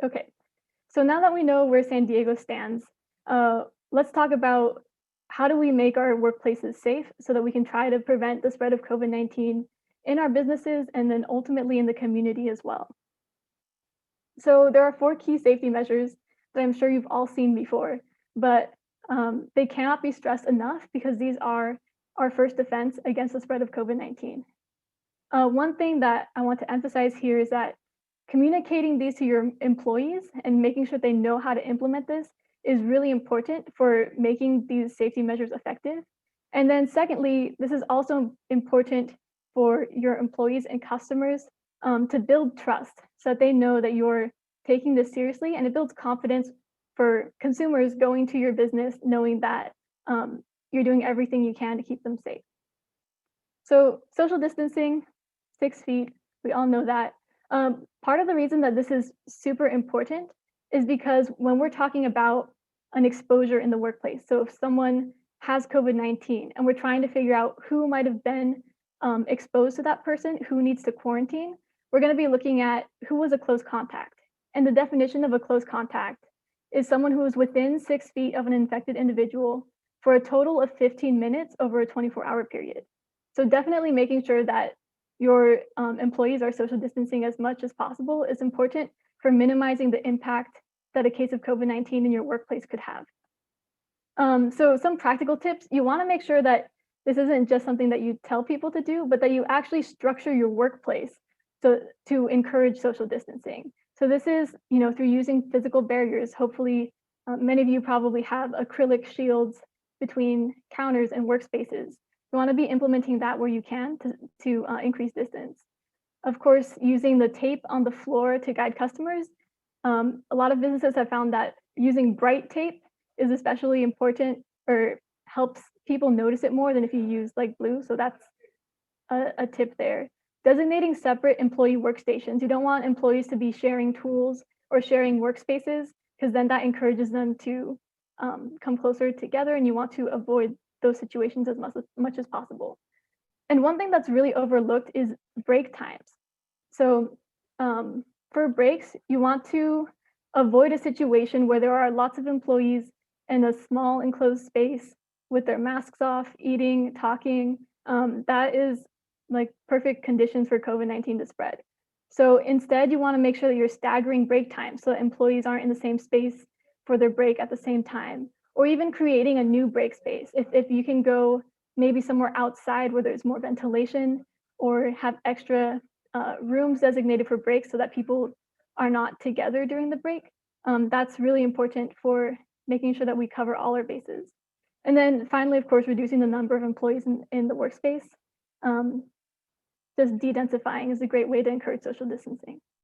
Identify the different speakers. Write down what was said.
Speaker 1: Okay, so now that we know where San Diego stands, uh, let's talk about how do we make our workplaces safe so that we can try to prevent the spread of COVID-19 in our businesses and then ultimately in the community as well. So there are four key safety measures that I'm sure you've all seen before, but they cannot be stressed enough because these are our first defense against the spread of COVID-19. One thing that I want to emphasize here is that communicating these to your employees and making sure they know how to implement this is really important for making these safety measures effective. And then secondly, this is also important for your employees and customers to build trust so that they know that you're taking this seriously, and it builds confidence for consumers going to your business knowing that you're doing everything you can to keep them safe. So social distancing, 6 feet, we all know that. Part of the reason that this is super important is because when we're talking about an exposure in the workplace, so if someone has COVID-19 and we're trying to figure out who might have been exposed to that person, who needs to quarantine, we're going to be looking at who was a close contact. And the definition of a close contact is someone who is within 6 feet of an infected individual for a total of 15 minutes over a 24-hour period. So definitely making sure that your employees are social distancing as much as possible is important for minimizing the impact that a case of COVID-19 in your workplace could have. So some practical tips, you wanna make sure that this isn't just something that you tell people to do, but that you actually structure your workplace to encourage social distancing. So this is, through using physical barriers. Hopefully, many of you probably have acrylic shields between counters and workspaces. You wanna be implementing that where you can to increase distance. Of course, using the tape on the floor to guide customers. A lot of businesses have found that using bright tape is especially important or helps people notice it more than if you use like blue. So that's a tip there. Designating separate employee workstations. You don't want employees to be sharing tools or sharing workspaces because then that encourages them to come closer together, and you want to avoid those situations as much as possible. And one thing that's really overlooked is break times. So for breaks, you want to avoid a situation where there are lots of employees in a small enclosed space with their masks off, eating, talking. That is like perfect conditions for COVID-19 to spread. So instead, you want to make sure that you're staggering break times so that employees aren't in the same space for their break at the same time, or even creating a new break space. If you can go maybe somewhere outside where there's more ventilation, or have extra rooms designated for breaks so that people are not together during the break. That's really important for making sure that we cover all our bases. And then finally, of course, reducing the number of employees in the workspace. Um, just de-densifying is a great way to encourage social distancing.